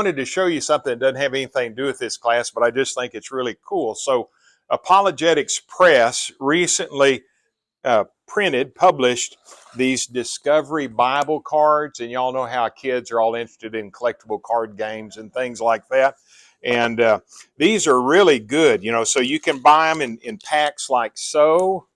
wanted to show you something that doesn't have anything to do with this class, but I just think it's really cool. So Apologetics Press recently published these Discovery Bible cards, and y'all know how kids are all interested in collectible card games and things like that. And these are really good, so you can buy them in packs like so,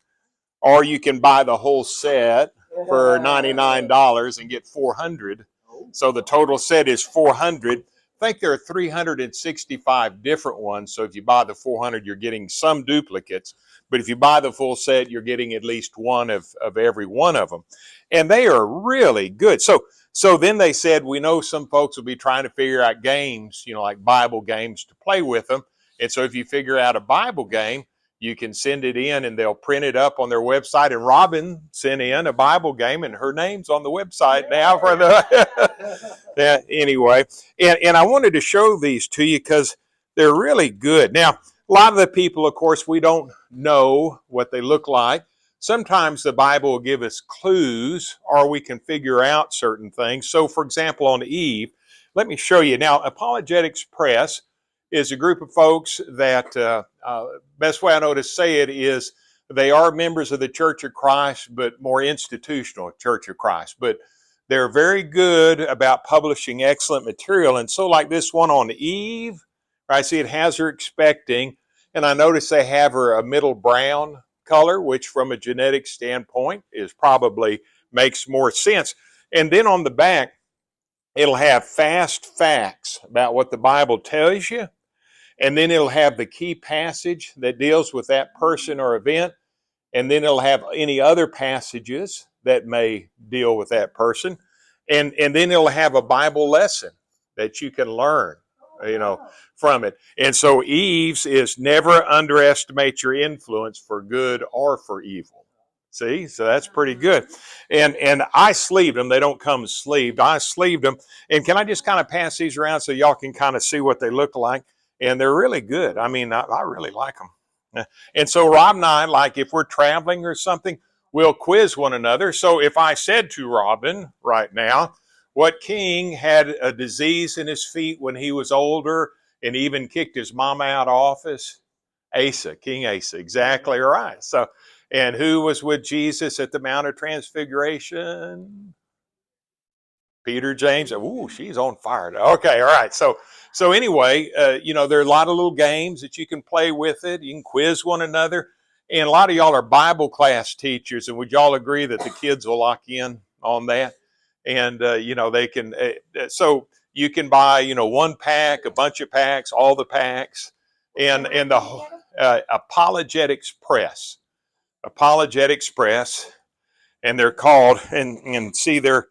or you can buy the whole set for $99 and get 400. So the total set is 400. I think there are 365 different ones. So if you buy the 400, you're getting some duplicates. But if you buy the full set, you're getting at least one of every one of them. And they are really good. So then they said, we know some folks will be trying to figure out games, like Bible games to play with them. And so if you figure out a Bible game, you can send it in and they'll print it up on their website. And Robin sent in a Bible game and her name's on the website now for the yeah, anyway. And I wanted to show these to you because they're really good. Now, a lot of the people, of course, we don't know what they look like. Sometimes the Bible will give us clues or we can figure out certain things. So, for example, on Eve, let me show you. Now, Apologetics Press is a group of folks that, best way I know to say it is they are members of the Church of Christ, but more institutional Church of Christ. But they're very good about publishing excellent material. And so like this one on Eve, I see it has her expecting, and I notice they have her a middle brown color, which from a genetic standpoint is probably makes more sense. And then on the back, it'll have fast facts about what the Bible tells you. And then it'll have the key passage that deals with that person or event. And then it'll have any other passages that may deal with that person. And then it'll have a Bible lesson that you can learn, from it. And so Eve's is never underestimate your influence for good or for evil. See, so that's pretty good. And I sleeved them. They don't come sleeved. I sleeved them. And can I just kind of pass these around so y'all can kind of see what they look like? And they're really good. I mean, I really like them. And so Rob and I, like if we're traveling or something, we'll quiz one another. So if I said to Robin right now, what king had a disease in his feet when he was older and even kicked his mama out of office? Asa, King Asa, exactly right. So, and who was with Jesus at the Mount of Transfiguration? Peter, James. Ooh, she's on fire. Okay, all right. So anyway, there are a lot of little games that you can play with it. You can quiz one another. And a lot of y'all are Bible class teachers. And would y'all agree that the kids will lock in on that? And, they can, so you can buy, one pack, a bunch of packs, all the packs. And the Apologetics Press. Apologetics Press. And they're called, and see their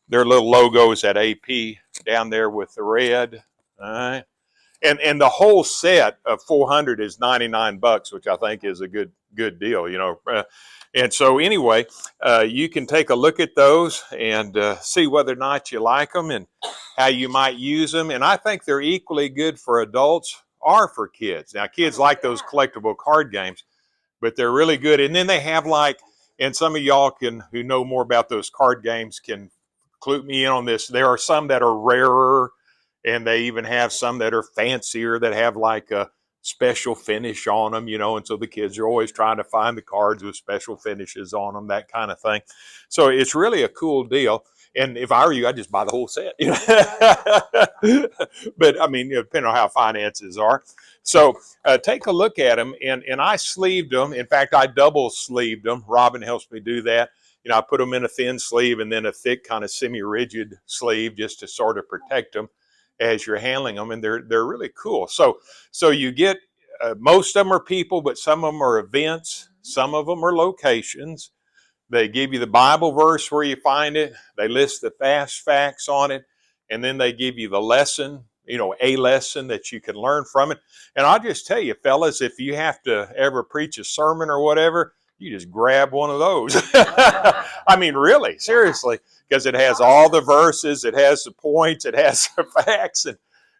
little logos at AP down there with the red. All right. And the whole set of 400 is $99, which I think is a good deal, and so anyway, you can take a look at those and see whether or not you like them and how you might use them. And I think they're equally good for adults or for kids. Now, kids like those collectible card games, but they're really good. And then they have and some of y'all who know more about those card games can clue me in on this. There are some that are rarer, and they even have some that are fancier that have like a special finish on them, and so the kids are always trying to find the cards with special finishes on them, that kind of thing. So it's really a cool deal. And if I were you, I'd just buy the whole set. But I mean, depending on how finances are. So take a look at them. And I sleeved them. In fact, I double sleeved them. Robin helps me do that. I put them in a thin sleeve and then a thick kind of semi-rigid sleeve just to sort of protect them as you're handling them, and they're really cool. So you get most of them are people, but some of them are events, some of them are locations. They give you the Bible verse where you find it. They list the fast facts on it, and then they give you the lesson, a lesson that you can learn from it. And I'll just tell you, fellas, if you have to ever preach a sermon or whatever, you just grab one of those. I mean, really, seriously, because it has all the verses, it has the points, it has the facts,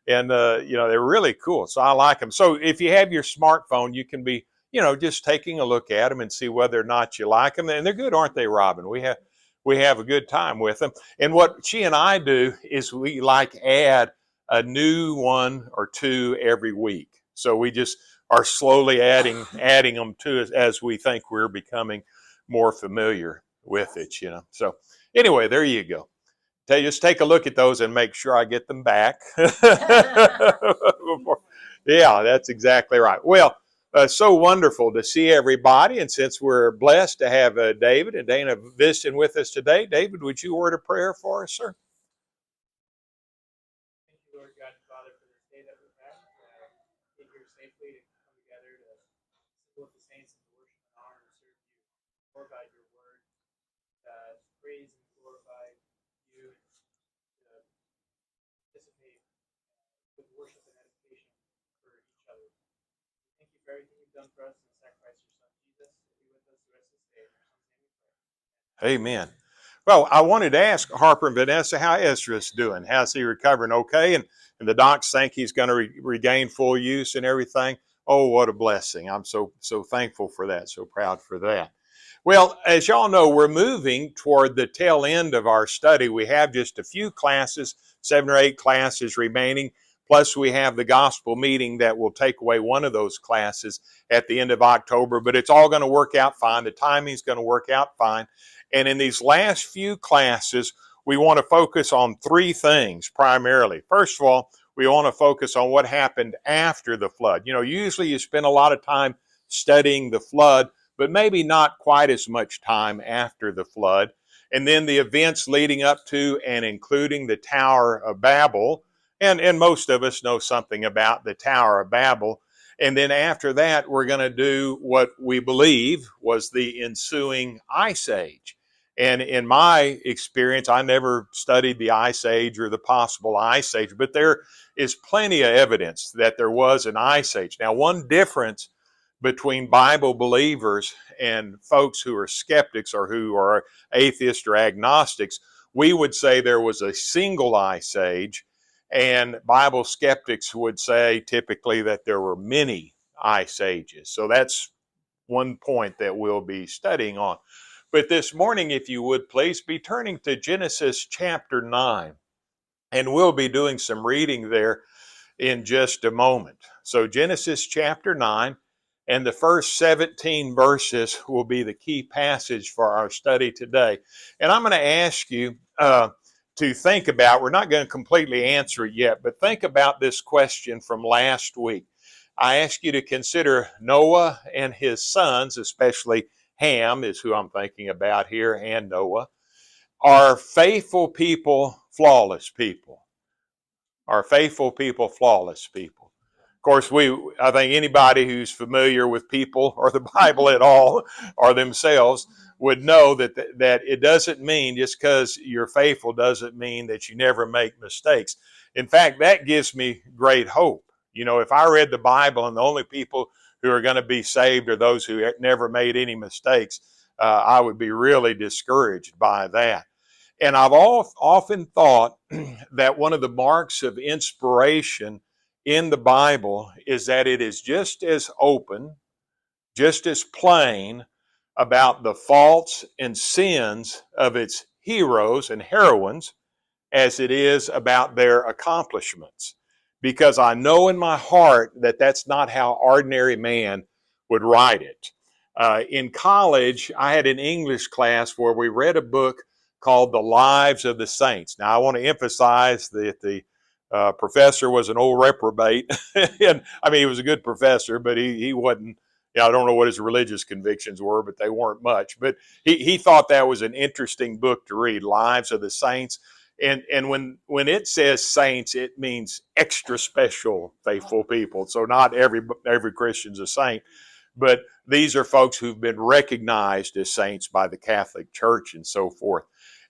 and they're really cool. So I like them. So if you have your smartphone, you can be, just taking a look at them and see whether or not you like them. And they're good, aren't they, Robin? We have a good time with them. And what she and I do is we add a new one or two every week. So we just are slowly adding them to us as we think we're becoming more familiar with it, you know. So anyway, there you go. Just take a look at those and make sure I get them back. Yeah, that's exactly right. Well, so wonderful to see everybody. And since we're blessed to have David and Dana visiting with us today, David, would you word a prayer for us, sir? Thank you, Lord God and Father, for this day that we've had. Get here safely to come together to assemble with the saints and to worship and honor and serve you. Glorify your word, praise and glorify you, and to participate with worship and edification for each other. Thank you for everything you've done for us and the sacrifice of your son Jesus. Be with us the rest of this day. In your son's name we pray. Amen. Well, I wanted to ask Harper and Vanessa how Ezra's doing. How's he recovering okay? And the docs think he's going to regain full use and everything. Oh, what a blessing. I'm so thankful for that, so proud for that. Well, as y'all know, we're moving toward the tail end of our study. We have just a few classes, 7 or 8 classes remaining. Plus, we have the gospel meeting that will take away one of those classes at the end of October. But it's all going to work out fine. The timing's going to work out fine. And in these last few classes, we want to focus on 3 things primarily. First of all, we want to focus on what happened after the flood. You know, usually you spend a lot of time studying the flood, but maybe not quite as much time after the flood. And then the events leading up to and including the Tower of Babel. And most of us know something about the Tower of Babel. And then after that, we're going to do what we believe was the ensuing Ice Age. And in my experience, I never studied the Ice Age or the possible Ice Age, but there is plenty of evidence that there was an Ice Age. Now, one difference between Bible believers and folks who are skeptics or who are atheists or agnostics, we would say there was a single Ice Age, and Bible skeptics would say typically that there were many Ice Ages. So that's one point that we'll be studying on. But this morning, if you would please be turning to Genesis chapter 9, and we'll be doing some reading there in just a moment. So Genesis chapter 9, and the first 17 verses will be the key passage for our study today. And I'm going to ask you to think about, we're not going to completely answer it yet, but think about this question from last week. I ask you to consider Noah and his sons, especially Ham is who I'm thinking about here, and Noah. Are faithful people flawless people? Are faithful people flawless people? Of course, I think anybody who's familiar with people or the Bible at all or themselves would know that it doesn't mean just because you're faithful doesn't mean that you never make mistakes. In fact, that gives me great hope. You know, if I read the Bible and the only people who are going to be saved are those who never made any mistakes, I would be really discouraged by that. And I've often thought that one of the marks of inspiration in the Bible is that it is just as open, just as plain about the faults and sins of its heroes and heroines as it is about their accomplishments. Because I know in my heart that that's not how ordinary man would write it. In college, I had an English class where we read a book called The Lives of the Saints. Now, I want to emphasize that the professor was an old reprobate. And I mean, he was a good professor, but he wasn't, I don't know what his religious convictions were, but they weren't much. But he thought that was an interesting book to read, Lives of the Saints. And when it says saints, it means extra special faithful people. So not every Christian's a saint, but these are folks who've been recognized as saints by the Catholic Church and so forth.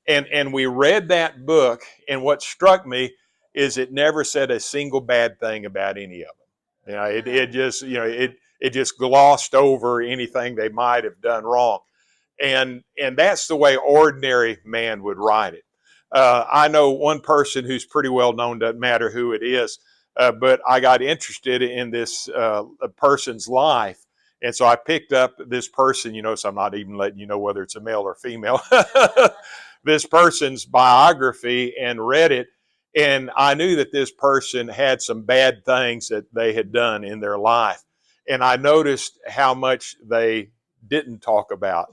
And we read that book, and what struck me is it never said a single bad thing about any of them. You know, it just glossed over anything they might have done wrong. And that's the way ordinary man would write it. I know one person who's pretty well known, doesn't matter who it is, but I got interested in this person's life. And so I picked up this person, so I'm not even letting you know whether it's a male or female, this person's biography and read it. And I knew that this person had some bad things that they had done in their life. And I noticed how much they didn't talk about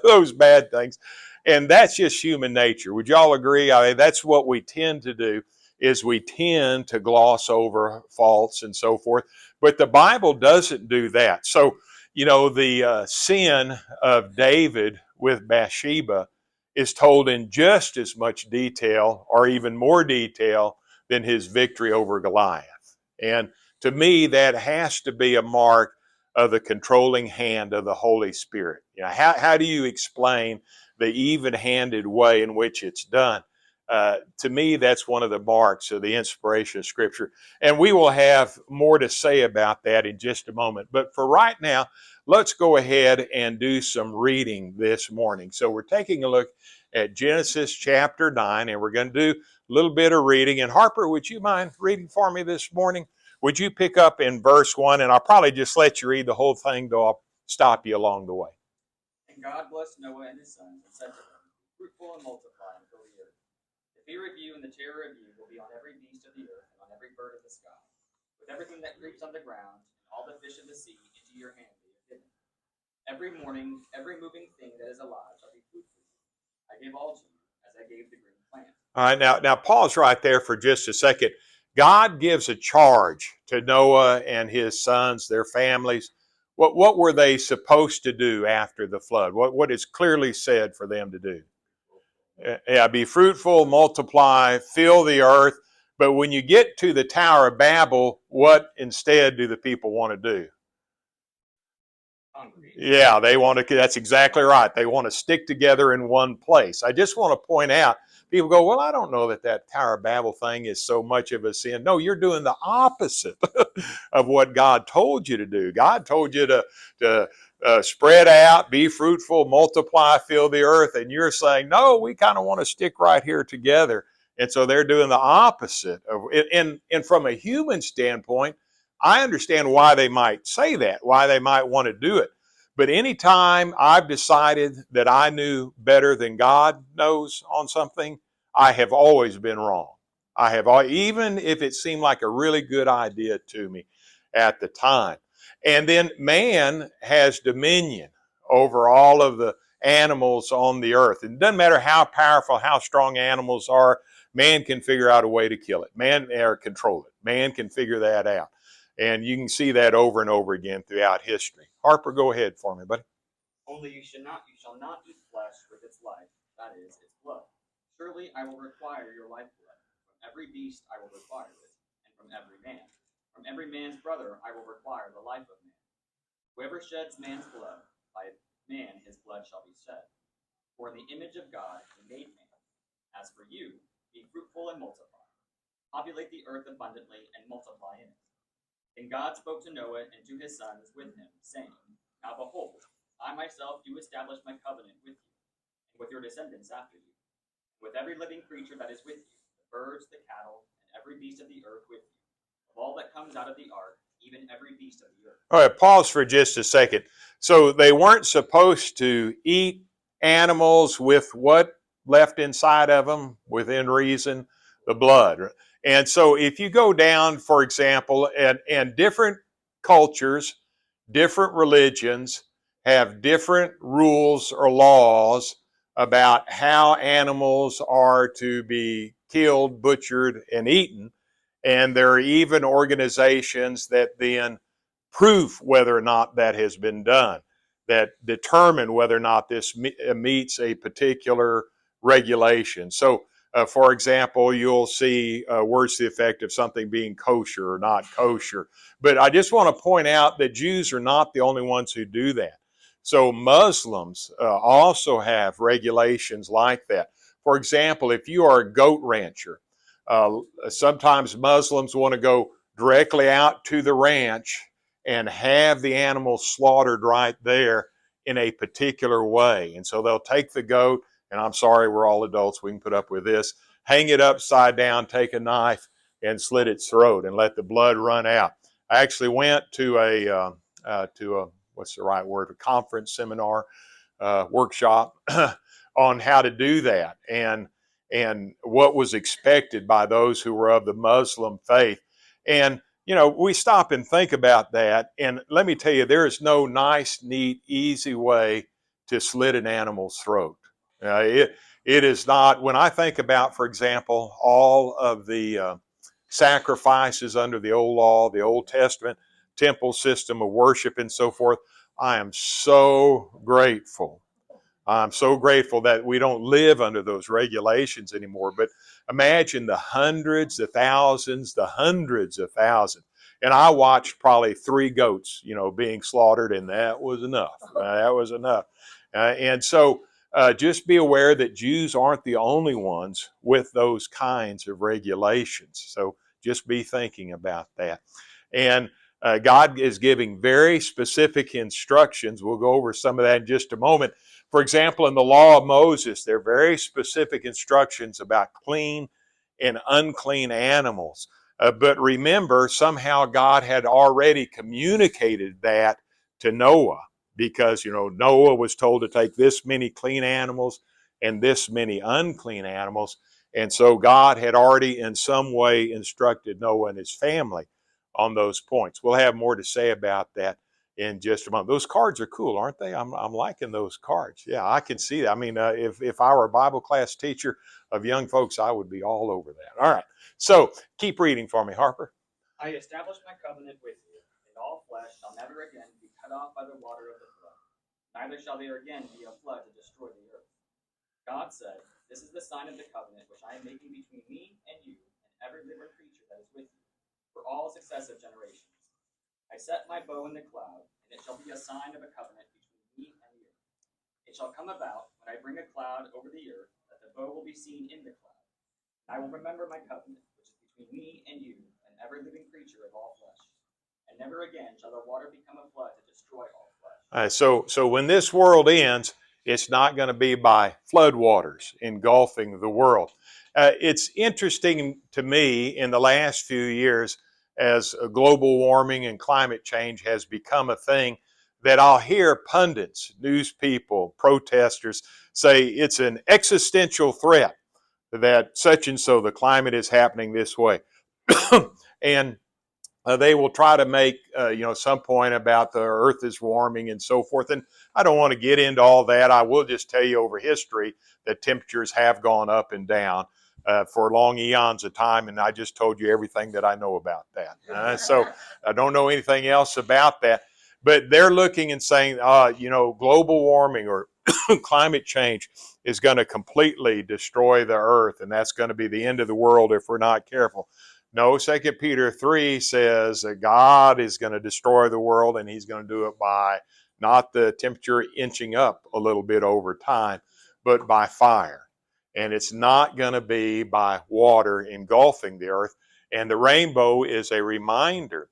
those bad things. And that's just human nature. Would y'all agree? I mean, that's what we tend to do, is we tend to gloss over faults and so forth. But the Bible doesn't do that. So, the sin of David with Bathsheba is told in just as much detail, or even more detail, than his victory over Goliath. And to me, that has to be a mark of the controlling hand of the Holy Spirit. How do you explain the even-handed way in which it's done? To me, that's one of the marks of the inspiration of Scripture. And we will have more to say about that in just a moment. But for right now, let's go ahead and do some reading this morning. So we're taking a look at Genesis chapter 9, and we're going to do a little bit of reading. And Harper, would you mind reading for me this morning? Would you pick up in verse 1? And I'll probably just let you read the whole thing, though I'll stop you along the way. And God blessed Noah and his sons, and said to them, "Be fruitful and multiply and fill the earth. The fear of you and the terror of you will be on every beast of the earth and on every bird of the sky, with everything that creeps on the ground, and all the fish of the sea into your hand they have given. Every morning, every moving thing that is alive shall be food for you. I give all to you, as I gave the green plant." All right, now pause right there for just a second. God gives a charge to Noah and his sons, their families. What were they supposed to do after the flood? What is clearly said for them to do? Yeah, be fruitful, multiply, fill the earth. But when you get to the Tower of Babel, what instead do the people want to do? Hungry. Yeah, they want to, that's exactly right. They want to stick together in one place. I just want to point out, people go, well, I don't know that Tower of Babel thing is so much of a sin. No, you're doing the opposite of what God told you to do. God told you to spread out, be fruitful, multiply, fill the earth. And you're saying, no, we kind of want to stick right here together. And so they're doing the opposite. And from a human standpoint, I understand why they might say that, why they might want to do it. But anytime I've decided that I knew better than God knows on something, I have always been wrong. Even if it seemed like a really good idea to me at the time. And then man has dominion over all of the animals on the earth. And it doesn't matter how powerful, how strong animals are, man can figure out a way to kill it. Man or control it. Man can figure that out. And you can see that over and over again throughout history. Harper, go ahead for me, buddy. Only you shall not eat flesh with its life, that is, its blood. Surely I will require your lifeblood. From every beast I will require it, and from every man. From every man's brother I will require the life of man. Whoever sheds man's blood, by man his blood shall be shed. For in the image of God he made man. As for you, be fruitful and multiply. Populate the earth abundantly and multiply in it. And God spoke to Noah and to his sons with him, saying, Now behold, I myself do establish my covenant with you, and with your descendants after you, with every living creature that is with you, the birds, the cattle, and every beast of the earth with you, of all that comes out of the ark, even every beast of the earth. All right, pause for just a second. So they weren't supposed to eat animals with what left inside of them, within reason, the blood. And so if you go down, for example, and different cultures, different religions have different rules or laws about how animals are to be killed, butchered, and eaten. And there are even organizations that then prove whether or not that has been done, that determine whether or not this meets a particular regulation. So, for example, you'll see words to the effect of something being kosher or not kosher. But I just want to point out that Jews are not the only ones who do that. So Muslims also have regulations like that. For example, if you are a goat rancher, sometimes Muslims want to go directly out to the ranch and have the animal slaughtered right there in a particular way. And so they'll take the goat, and I'm sorry, we're all adults, we can put up with this, hang it upside down, take a knife, and slit its throat and let the blood run out. I actually went to a what's the right word, a conference, seminar, workshop on how to do that. And and what was expected by those who were of the Muslim faith. And, we stop and think about that. And let me tell you, there is no nice, neat, easy way to slit an animal's throat. It is not, when I think about, for example, all of the sacrifices under the old law, the Old Testament temple system of worship and so forth, I am so grateful. I'm so grateful that we don't live under those regulations anymore. But imagine the hundreds of thousands, the hundreds of thousands. And I watched probably 3 goats, being slaughtered, and that was enough. That was enough. And so just be aware that Jews aren't the only ones with those kinds of regulations. So just be thinking about that. And God is giving very specific instructions. We'll go over some of that in just a moment. For example, in the law of Moses, there are very specific instructions about clean and unclean animals. But remember, somehow God had already communicated that to Noah, because, Noah was told to take this many clean animals and this many unclean animals. And so God had already in some way instructed Noah and his family on those points. We'll have more to say about that in just a moment. Those cards are cool, aren't they? I'm liking those cards. Yeah, I can see that. I mean, if I were a Bible class teacher of young folks, I would be all over that. All right. So keep reading for me, Harper. I establish my covenant with you, and all flesh shall never again be cut off by the water of the flood. Neither shall there again be a flood to destroy the earth. God said, "This is the sign of the covenant which I am making between me and you and every living creature that is with you, for all successive generations. I set my bow in the cloud, and it shall be a sign of a covenant between me and the earth. It shall come about, when I bring a cloud over the earth, that the bow will be seen in the cloud. And I will remember my covenant, which is between me and you and every living creature of all flesh. And never again shall the water become a flood to destroy all flesh." So when this world ends, it's not going to be by flood waters engulfing the world. It's interesting to me in the last few years, as global warming and climate change has become a thing, that I'll hear pundits, news people, protesters say it's an existential threat that such and so the climate is happening this way. And they will try to make some point about the earth is warming and so forth. And I don't want to get into all that. I will just tell you over history that temperatures have gone up and down for long eons of time. And I just told you everything that I know about that. So I don't know anything else about that. But they're looking and saying, global warming or climate change is going to completely destroy the earth. And that's going to be the end of the world if we're not careful. No, 2 Peter 3 says that God is going to destroy the world, and he's going to do it by not the temperature inching up a little bit over time, but by fire. And it's not going to be by water engulfing the earth. And the rainbow is a reminder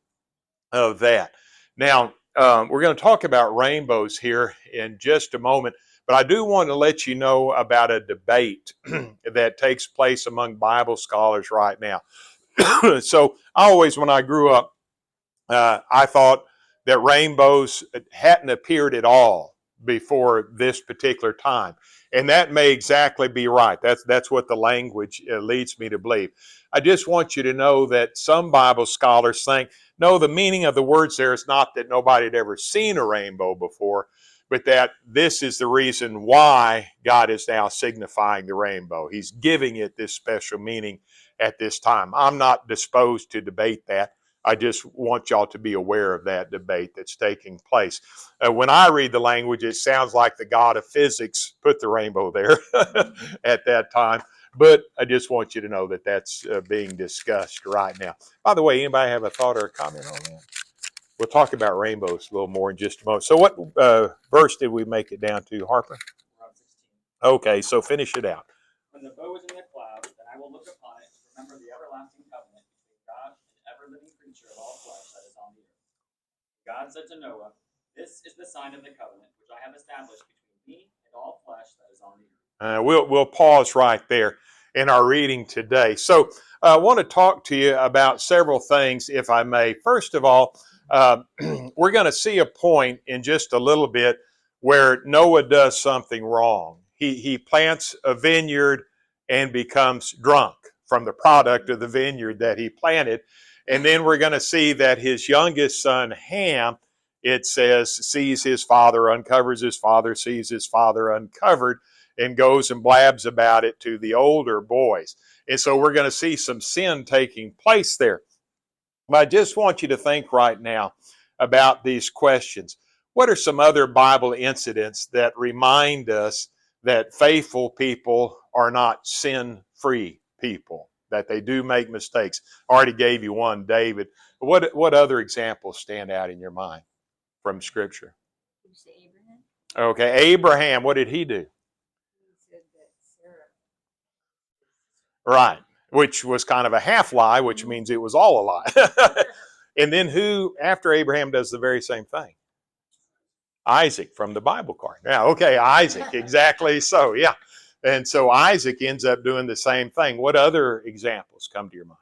of that. Now, we're going to talk about rainbows here in just a moment, but I do want to let you know about a debate that takes place among Bible scholars right now. So I always, when I grew up, I thought that rainbows hadn't appeared at all before this particular time. And that may exactly be right. That's what the language leads me to believe. I just want you to know that some Bible scholars think, no, the meaning of the words there is not that nobody had ever seen a rainbow before, but that this is the reason why God is now signifying the rainbow. He's giving it this special meaning at this time. I'm not disposed to debate that. I just want y'all to be aware of that debate that's taking place. When I read the language, it sounds like the God of physics put the rainbow there at that time. But I just want you to know that that's being discussed right now. By the way, anybody have a thought or a comment on that? We'll talk about rainbows a little more in just a moment. So what verse did we make it down to, Harper? We're on 16. Okay, so finish it out. When the bow is in the cloud, then I will look upon it to remember the everlasting covenant between God and every living creature of all flesh that is on the earth. God said to Noah, "This is the sign of the covenant which I have established between me and all flesh that is on the earth." We'll pause right there in our reading today. So I want to talk to you about several things, if I may. First of all, we're going to see a point in just a little bit where Noah does something wrong. He plants a vineyard and becomes drunk from the product of the vineyard that he planted. And then we're going to see that his youngest son, Ham, it says, sees his father, uncovers his father, sees his father uncovered, and goes and blabs about it to the older boys. And so we're going to see some sin taking place there. But I just want you to think right now about these questions. What are some other Bible incidents that remind us that faithful people are not sin-free people, that they do make mistakes? I already gave you one, David. What other examples stand out in your mind from Scripture? Did you say Abraham? Okay, Abraham, what did he do? He said that Sarah. Right, which was kind of a half lie, which means it was all a lie. And then who, after Abraham, does the very same thing? Isaac from the Bible card. Yeah, okay, Isaac, exactly so, yeah. And so Isaac ends up doing the same thing. What other examples come to your mind?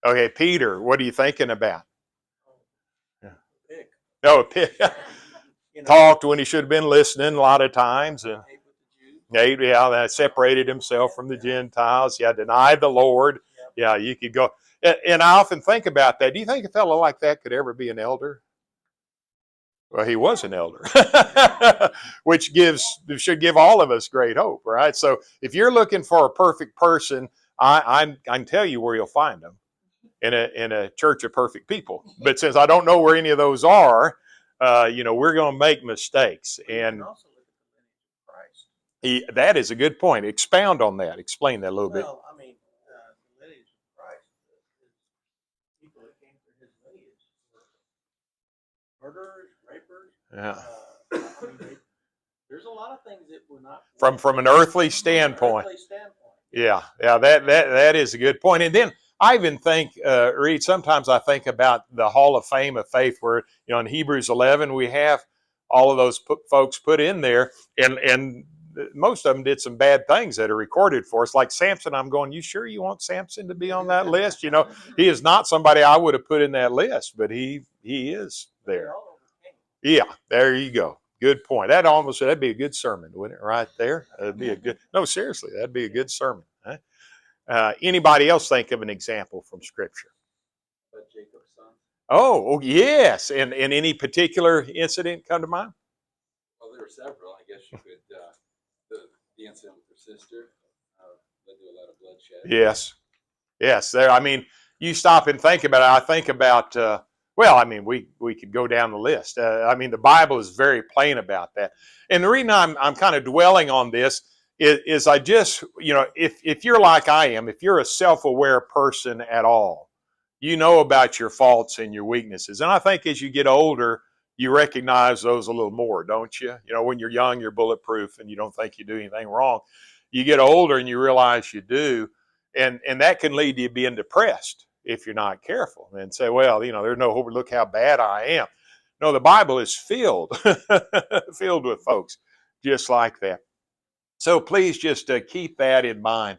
Okay, Peter, what are you thinking about? Pick. Oh, talked when he should have been listening a lot of times. And yeah, that separated himself from the Gentiles. Yeah, denied the Lord. Yeah, you could go. And I often think about that. Do you think a fellow like that could ever be an elder? Well, he was an elder, which should give all of us great hope, right? So if you're looking for a perfect person, I can tell you where you'll find them in a church of perfect people. But since I don't know where any of those are, we're going to make mistakes. And that is a good point. Expound on that. Explain that a little bit. Well, I mean, the lineage of Christ, the people that came from his lineage were murderers, rapers. Yeah. I mean, there's a lot of things that were not From an earthly standpoint. Yeah, that is a good point. And then I even think, Reed, sometimes I think about the Hall of Fame of Faith, where in Hebrews 11 we have all of those folks put in there, and most of them did some bad things that are recorded for us. Like Samson, I'm going, you sure you want Samson to be on that list? He is not somebody I would have put in that list, but he is there. Yeah, there you go. Good point. That'd be a good sermon, wouldn't it? Right there. That'd be a good. No, seriously, that'd be a good sermon. Huh? Anybody else think of an example from Scripture? But Jacob's son. Oh, yes. And any particular incident come to mind? Well, there were several. I guess you could. The incident with her sister led to a lot of bloodshed. Yes. There. I mean, you stop and think about it. I think about. We could go down the list. The Bible is very plain about that. And the reason I'm kind of dwelling on this is I just, if you're like I am, if you're a self-aware person at all, you know about your faults and your weaknesses. And I think as you get older, you recognize those a little more, don't you? When you're young, you're bulletproof and you don't think you do anything wrong. You get older and you realize you do. And that can lead to you being depressed if you're not careful and say, well, there's no hope. Look how bad I am. No, the Bible is filled with folks just like that. So please just keep that in mind,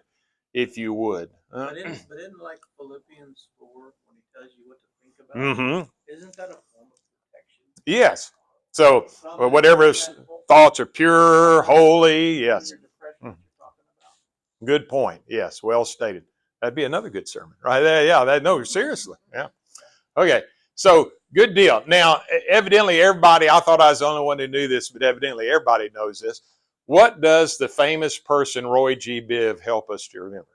if you would. But isn't like Philippians 4 when he tells you what to think about? Mm-hmm. Isn't that a form of protection? Yes. So whatever thoughts are pure, holy, yes. Good point. Yes, well stated. That'd be another good sermon, right there. Yeah. No, seriously. Yeah. Okay. So good deal. Now, evidently, everybody. I thought I was the only one who knew this, but evidently, everybody knows this. What does the famous person Roy G. Biv help us to remember?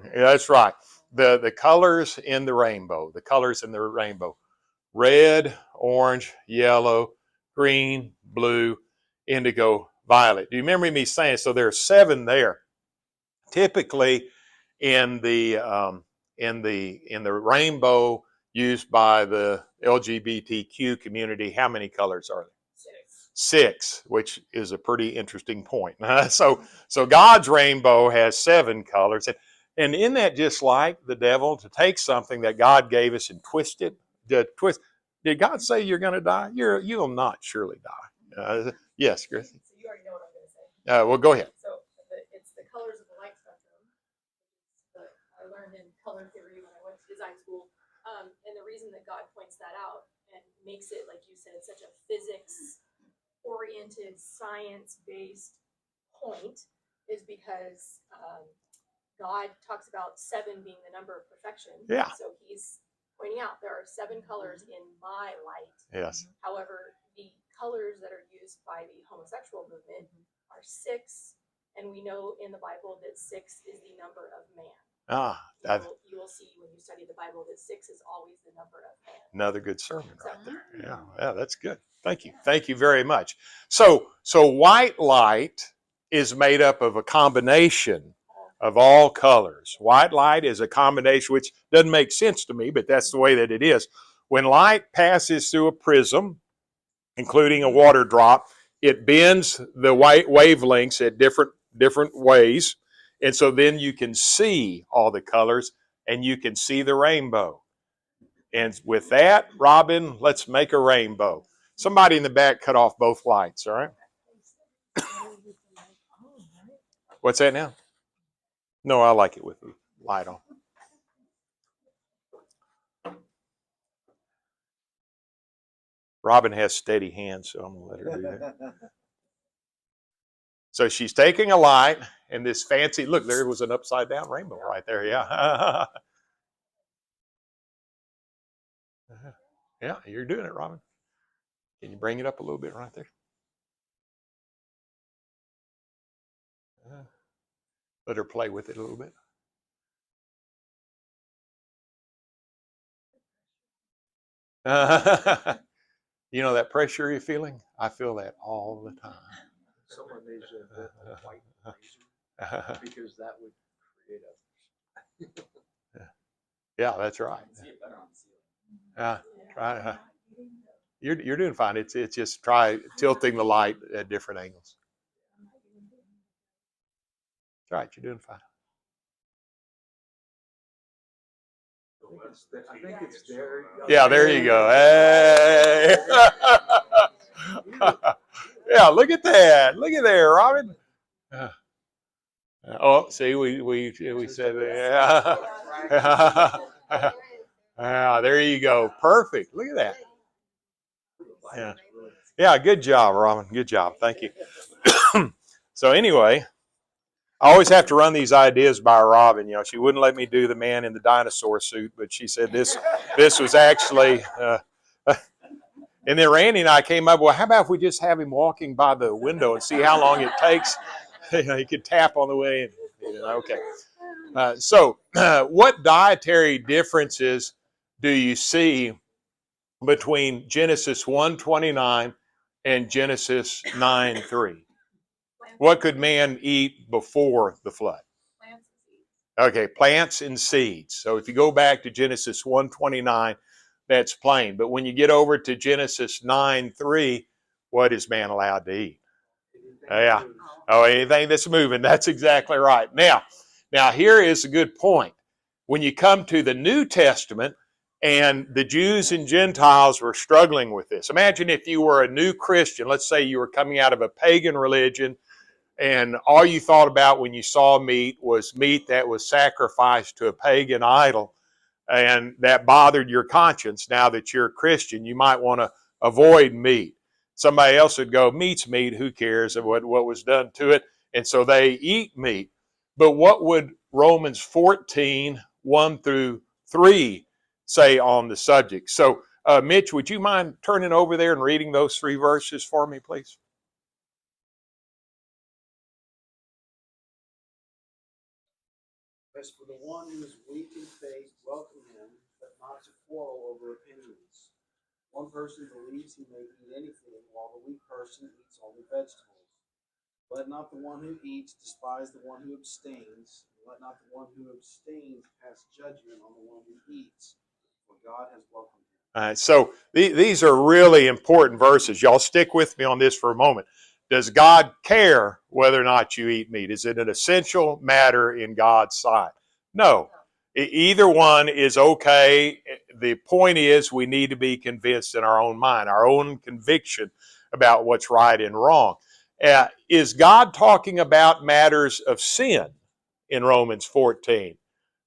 Yeah, that's right. The colors in the rainbow. The colors in the rainbow: red, orange, yellow, green, blue, indigo, violet. Do you remember me saying? So there are 7 there. Typically, in the rainbow used by the LGBTQ community, how many colors are there? 6, which is a pretty interesting point. So God's rainbow has 7 colors, and isn't that just like the devil to take something that God gave us and twist it? Did God say you're going to die? You'll not surely die. Yes, Chris. So you already know what I'm going to say. Well, go ahead. So it's the colors of the light spectrum. I learned in color theory when I went to design school. And the reason that God points that out and makes it, like you said, such a physics-oriented, science-based point is because God talks about 7 being the number of perfection. Yeah. So he's pointing out there are 7 colors in my light. Yes. However, the colors that are used by the homosexual movement are 6, and we know in the Bible that 6 is the number of man. You will see when you study the Bible that 6 is always the number of man. Another good sermon right there. Yeah, that's good. Thank you very much. So white light is made up of a combination of all colors. White light is a combination, which doesn't make sense to me, but that's the way that it is. When light passes through a prism, including a water drop, it bends the white wavelengths at different ways, and so then you can see all the colors and you can see the rainbow. And with that, Robin, let's make a rainbow. Somebody in the back cut off both lights, all right? What's that now? No, I like it with the light on. Robin has steady hands, so I'm going to let her do that. So she's taking a light and this fancy, look, there was an upside down rainbow right there, yeah. Yeah, you're doing it, Robin. Can you bring it up a little bit right there? Let her play with it a little bit. You know that pressure you're feeling? I feel that all the time. Someone needs to invent a white laser because that would create a. Yeah, that's right. I can see it better on the ceiling. Try. You're doing fine. It's just try tilting the light at different angles. That's right. You're doing fine. I think it's there. Yeah, there you go. Hey. Yeah, look at that. Look at there, Robin. Oh, see, we said that. Yeah, there you go. Perfect. Look at that. Yeah, good job, Robin. Good job. Thank you. So anyway, I always have to run these ideas by Robin. You know, she wouldn't let me do the man in the dinosaur suit, but she said this was actually. And then Randy and I came up. Well, how about if we just have him walking by the window and see how long it takes? You know, he could tap on the way. Okay. So, what dietary differences do you see between Genesis 1:29 and Genesis 9:3? What could man eat before the flood? Plants and seeds. Okay, plants and seeds. So if you go back to Genesis 1:29, that's plain. But when you get over to Genesis 9:3, what is man allowed to eat? Yeah. Oh, anything that's moving. That's exactly right. Now here is a good point. When you come to the New Testament, and the Jews and Gentiles were struggling with this. Imagine if you were a new Christian. Let's say you were coming out of a pagan religion, and all you thought about when you saw meat was meat that was sacrificed to a pagan idol, and that bothered your conscience. Now that you're a Christian, you might want to avoid meat. Somebody else would go, meat's meat, who cares what was done to it? And so they eat meat. But what would Romans 14:1-3 say on the subject? So, Mitch, would you mind turning over there and reading those 3 verses for me, please? As for the one who is weak in faith, welcome him, but not to quarrel over opinions. One person believes he may eat anything, while the weak person eats only vegetables. Let not the one who eats despise the one who abstains, and let not the one who abstains pass judgment on the one who eats, for God has welcomed him. All right, so these are really important verses. Y'all stick with me on this for a moment. Does God care whether or not you eat meat? Is it an essential matter in God's sight? No. Either one is okay. The point is we need to be convinced in our own mind, our own conviction about what's right and wrong. Is God talking about matters of sin in Romans 14?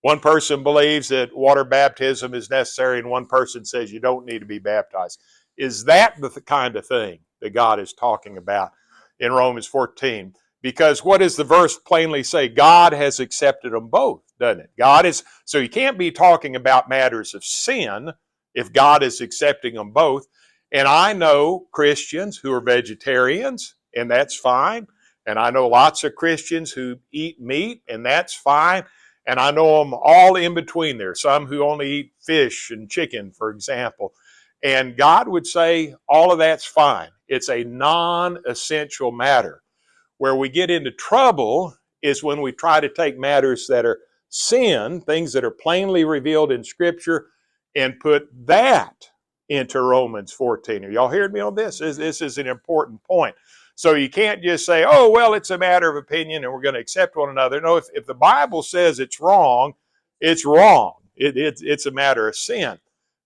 One person believes that water baptism is necessary, and one person says you don't need to be baptized. Is that the kind of thing that God is talking about in Romans 14? Because what does the verse plainly say? God has accepted them both, doesn't it? So you can't be talking about matters of sin if God is accepting them both. And I know Christians who are vegetarians, and that's fine. And I know lots of Christians who eat meat, and that's fine. And I know them all in between there. Some who only eat fish and chicken, for example. And God would say all of that's fine. It's a non-essential matter. Where we get into trouble is when we try to take matters that are sin, things that are plainly revealed in Scripture, and put that into Romans 14. Are y'all hearing me on this? This is an important point. So you can't just say, oh, well, it's a matter of opinion and we're going to accept one another. No, if the Bible says it's wrong, it's wrong. It's a matter of sin.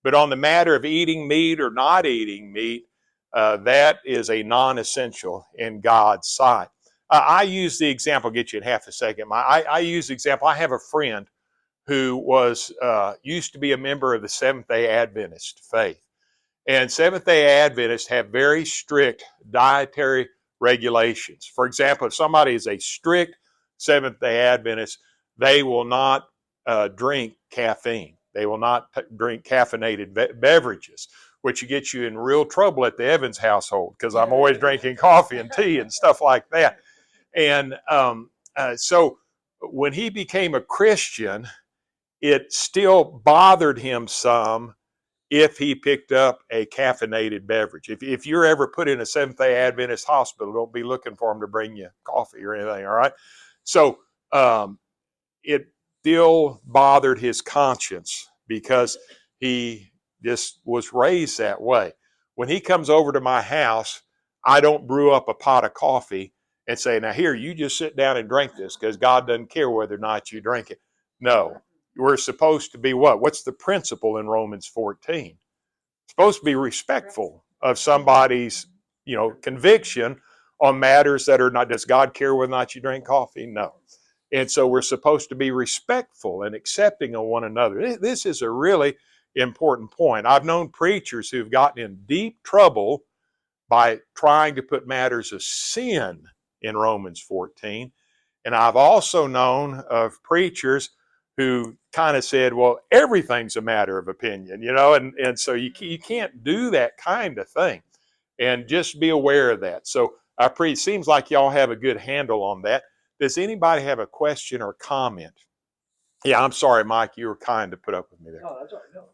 But on the matter of eating meat or not eating meat, that is a non-essential in God's sight. I use the example, I'll get you in half a second. I use the example, I have a friend who was used to be a member of the Seventh-day Adventist faith. And Seventh-day Adventists have very strict dietary regulations. For example, if somebody is a strict Seventh-day Adventist, they will not drink caffeine. They will not drink caffeinated beverages, which gets you in real trouble at the Evans household because I'm always drinking coffee and tea and stuff like that. And so when he became a Christian, it still bothered him some if he picked up a caffeinated beverage. If you're ever put in a Seventh-day Adventist hospital, don't be looking for them to bring you coffee or anything, all right? So it still bothered his conscience because he just was raised that way. When he comes over to my house, I don't brew up a pot of coffee and say, now here, you just sit down and drink this because God doesn't care whether or not you drink it. No, we're supposed to be what? What's the principle in Romans 14? Supposed to be respectful of somebody's, conviction on matters that are not, does God care whether or not you drink coffee? No. And so we're supposed to be respectful and accepting of one another. This is a really important point. I've known preachers who've gotten in deep trouble by trying to put matters of sin in Romans 14. And I've also known of preachers who kind of said, well, everything's a matter of opinion, and so you can't do that kind of thing. And just be aware of that. So it seems like y'all have a good handle on that. Does anybody have a question or comment? Yeah, I'm sorry, Mike, you were kind to put up with me there. No, that's all right. No,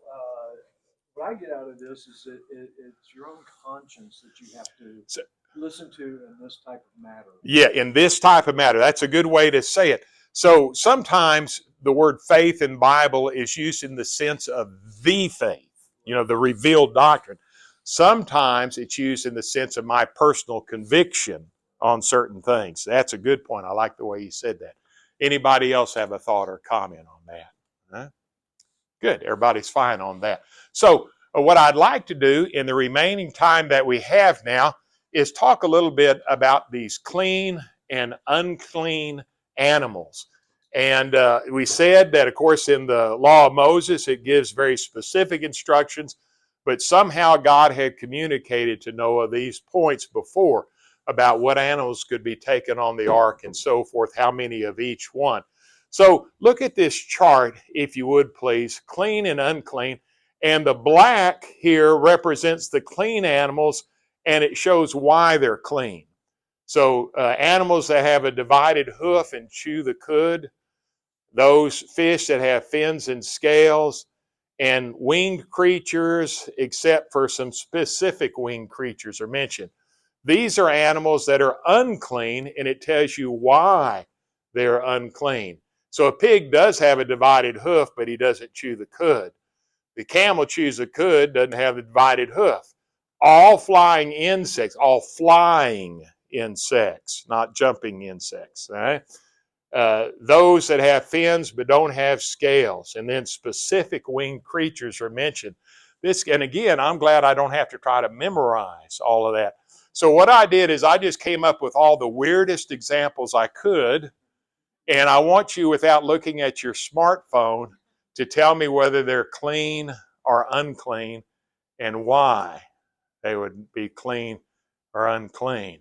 what I get out of this is it's your own conscience that you have to listen to in this type of matter. Yeah, in this type of matter. That's a good way to say it. So sometimes the word faith in Bible is used in the sense of the faith, the revealed doctrine. Sometimes it's used in the sense of my personal conviction on certain things. That's a good point. I like the way you said that. Anybody else have a thought or comment on that? Huh? Good. Everybody's fine on that. So what I'd like to do in the remaining time that we have now is talk a little bit about these clean and unclean animals. And we said that, of course, in the law of Moses, it gives very specific instructions, but somehow God had communicated to Noah these points before about what animals could be taken on the ark and so forth, how many of each one. So look at this chart, if you would, please, clean and unclean. And the black here represents the clean animals, and it shows why they're clean. So animals that have a divided hoof and chew the cud, those fish that have fins and scales, and winged creatures, except for some specific winged creatures are mentioned. These are animals that are unclean, and it tells you why they're unclean. So a pig does have a divided hoof, but he doesn't chew the cud. The camel chews the cud, doesn't have a divided hoof. All flying insects, not jumping insects, right? Those that have fins but don't have scales, and then specific winged creatures are mentioned. And again, I'm glad I don't have to try to memorize all of that. So what I did is I just came up with all the weirdest examples I could, and I want you, without looking at your smartphone, to tell me whether they're clean or unclean and why they would be clean or unclean.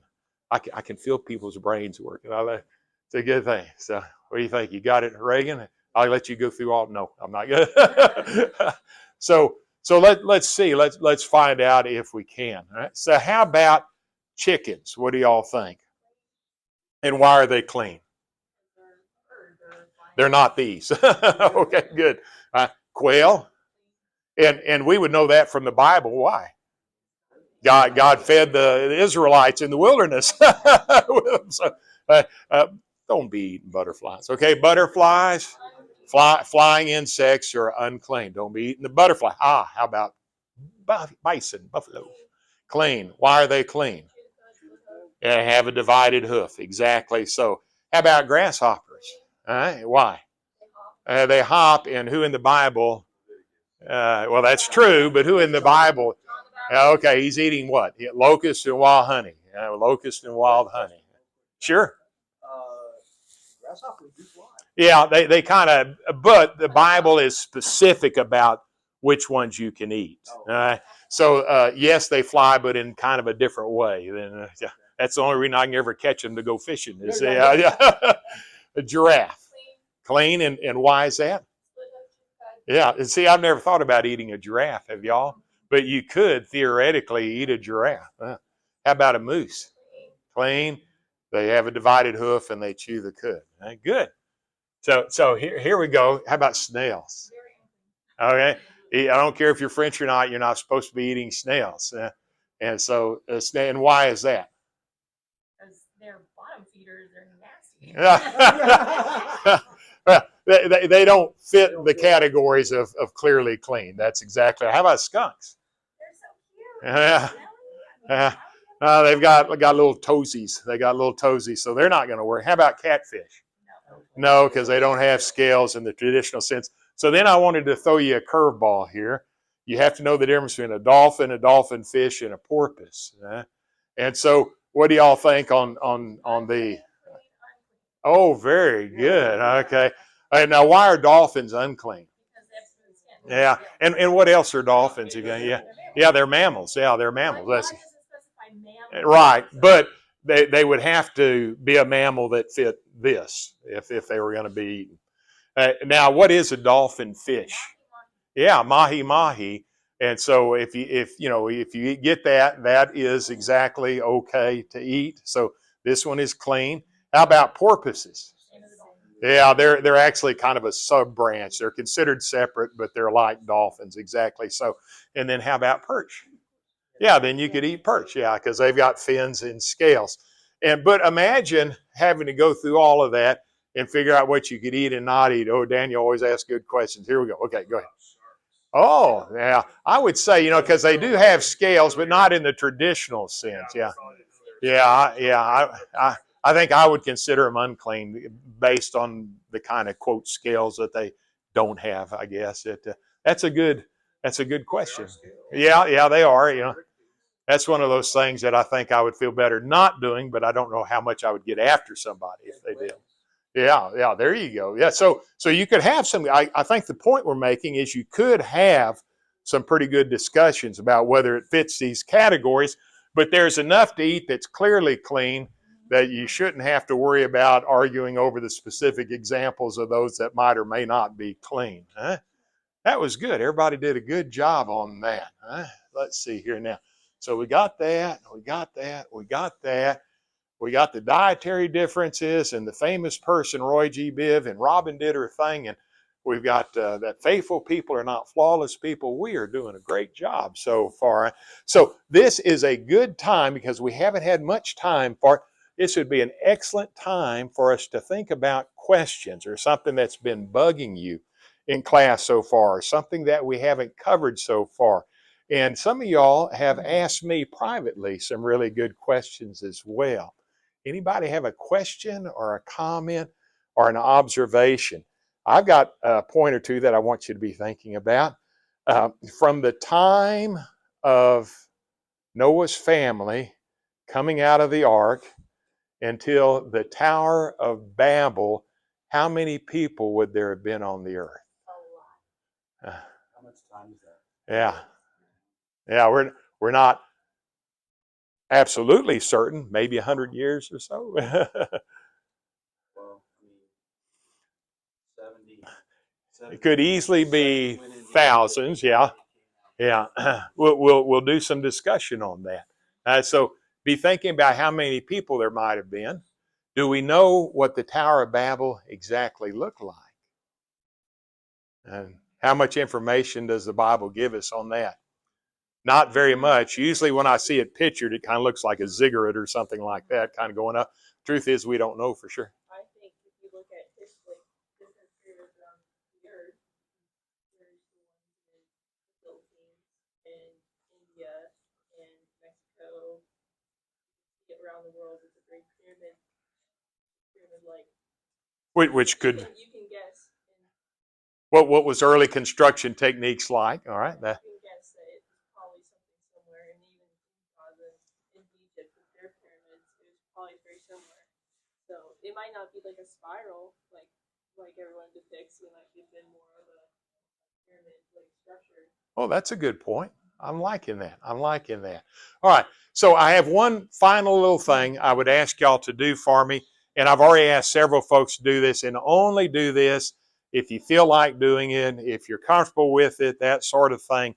I can feel people's brains working. It's a good thing. So what do you think? You got it, Reagan? I'll let you go through all. No, I'm not good. so let's see. Let's find out if we can. All right? So how about chickens? What do y'all think? And why are they clean? They're not these. Okay, good. Quail, and we would know that from the Bible. Why? God fed the Israelites in the wilderness. So, don't be eating butterflies. Okay, butterflies, flying insects are unclean. Don't be eating the butterfly. How about bison, buffalo? Clean. Why are they clean? They have a divided hoof. Exactly. So, how about grasshoppers? Why? They hop, and who in the Bible? Well, that's true, but who in the Bible? Okay, he's eating what? Locusts and wild honey. Locusts and wild honey. Sure. Grasshoppers do fly. Yeah, they kind of, but the Bible is specific about which ones you can eat. So, yes, they fly, but in kind of a different way. That's the only reason I can ever catch them to go fishing. Is a giraffe. Clean, and why is that? Yeah, and see, I've never thought about eating a giraffe, have y'all? But you could theoretically eat a giraffe. How about a moose? Clean. They have a divided hoof and they chew the cud. Good. So here we go. How about snails? Okay. I don't care if you're French or not. You're not supposed to be eating snails. And so, and why is that? Because they're bottom feeders. They're nasty. They don't fit the categories of clearly clean. That's exactly. How about skunks? They're so cute. Yeah. They've got little toesies. They got little toesies, so they're not going to work. How about catfish? No, because they don't have scales in the traditional sense. So then I wanted to throw you a curveball here. You have to know the difference between a dolphin fish, and a porpoise. And so, what do y'all think on the? Oh, very good. Okay. Now, why are dolphins unclean? Yeah. And what else are dolphins? Yeah, they're mammals. Yeah, they're mammals. That's right. But they would have to be a mammal that fit this if they were going to be eaten. Now, what is a dolphin fish? Yeah, mahi. And so if you get that, that is exactly okay to eat. So this one is clean. How about porpoises? Yeah, they're actually kind of a sub branch. They're considered separate, but they're like dolphins, exactly. So, and then how about perch? Yeah, then you could eat perch, yeah, because they've got fins and scales. But imagine having to go through all of that and figure out what you could eat and not eat. Oh, Daniel always asks good questions. Here we go. Okay, go ahead. Oh, yeah. I would say, because they do have scales, but not in the traditional sense. Yeah. I think I would consider them unclean based on the kind of quote scales that they don't have. I guess that's a good question. Yeah, they are. That's one of those things that I think I would feel better not doing, but I don't know how much I would get after somebody if they did. Yeah, there you go. Yeah, so you could have some. I think the point we're making is you could have some pretty good discussions about whether it fits these categories, but there's enough to eat that's clearly clean that you shouldn't have to worry about arguing over the specific examples of those that might or may not be clean. That was good. Everybody did a good job on that. Let's see here now. So we got that. We got the dietary differences and the famous person, Roy G. Biv, and Robin did her thing. And we've got that faithful people are not flawless people. We are doing a great job so far. So this is a good time because we haven't had much time for it. This would be an excellent time for us to think about questions or something that's been bugging you in class so far, or something that we haven't covered so far. And some of y'all have asked me privately some really good questions as well. Anybody have a question or a comment or an observation? I've got a point or two that I want you to be thinking about. From the time of Noah's family coming out of the ark until the Tower of Babel, how many people would there have been on the earth? How much time is that? Yeah, we're not absolutely certain, maybe 100 years or so. Well, I mean, 70. It could easily 70 be went into thousands, yeah. Egypt. Yeah, we'll do some discussion on that. So be thinking about how many people there might have been. Do we know what the Tower of Babel exactly looked like? And how much information does the Bible give us on that? Not very much. Usually when I see it pictured, it kind of looks like a ziggurat or something like that, kind of going up. Truth is, we don't know for sure. I think if you look at history, different periods around the earth, there's the ones in the Philippines and India and Mexico, around the world with the Great Pyramid, like. Which could, You can guess. what was early construction techniques like? All right, that. You can guess that it's probably something similar, and even in Egypt with their pyramids, it was probably very similar. So it might not be like a spiral, like everyone depicts. It might have been more of a pyramid-like structure. Oh, that's a good point. I'm liking that. I'm liking that. All right. So I have one final little thing I would ask y'all to do for me. And I've already asked several folks to do this, and only do this if you feel like doing it, if you're comfortable with it, that sort of thing.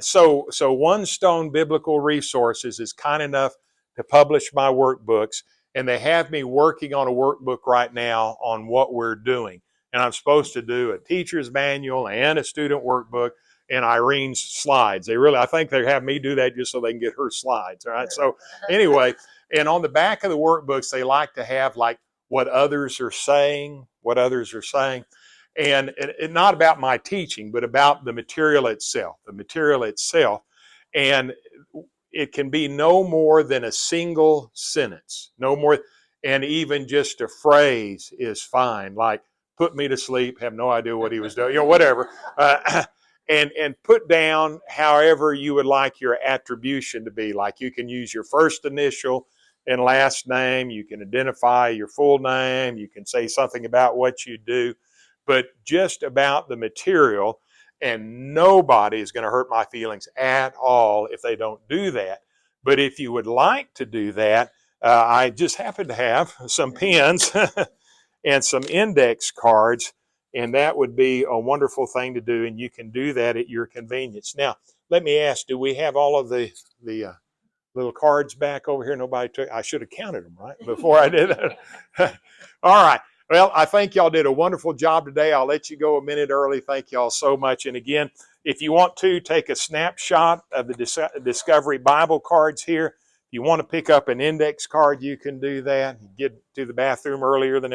So One Stone Biblical Resources is kind enough to publish my workbooks, and they have me working on a workbook right now on what we're doing. And I'm supposed to do a teacher's manual and a student workbook and Irene's slides. I think they have me do that just so they can get her slides. All right. So anyway, and on the back of the workbooks, they like to have like what others are saying, and not about my teaching, but about the material itself. And it can be no more than a single sentence, no more, and even just a phrase is fine, like put me to sleep, have no idea what he was doing, whatever. And put down however you would like your attribution to be. Like you can use your first initial and last name. You can identify your full name. You can say something about what you do, but just about the material. And nobody is going to hurt my feelings at all if they don't do that. But if you would like to do that, I just happen to have some pens and some index cards, and that would be a wonderful thing to do, and you can do that at your convenience. Now, let me ask, do we have all of the little cards back over here? Nobody took, I should have counted them, right, before I did that. All right. Well, I think y'all did a wonderful job today. I'll let you go a minute early. Thank y'all so much. And again, if you want to, take a snapshot of the Discovery Bible cards here. If you want to pick up an index card, you can do that. Get to the bathroom earlier than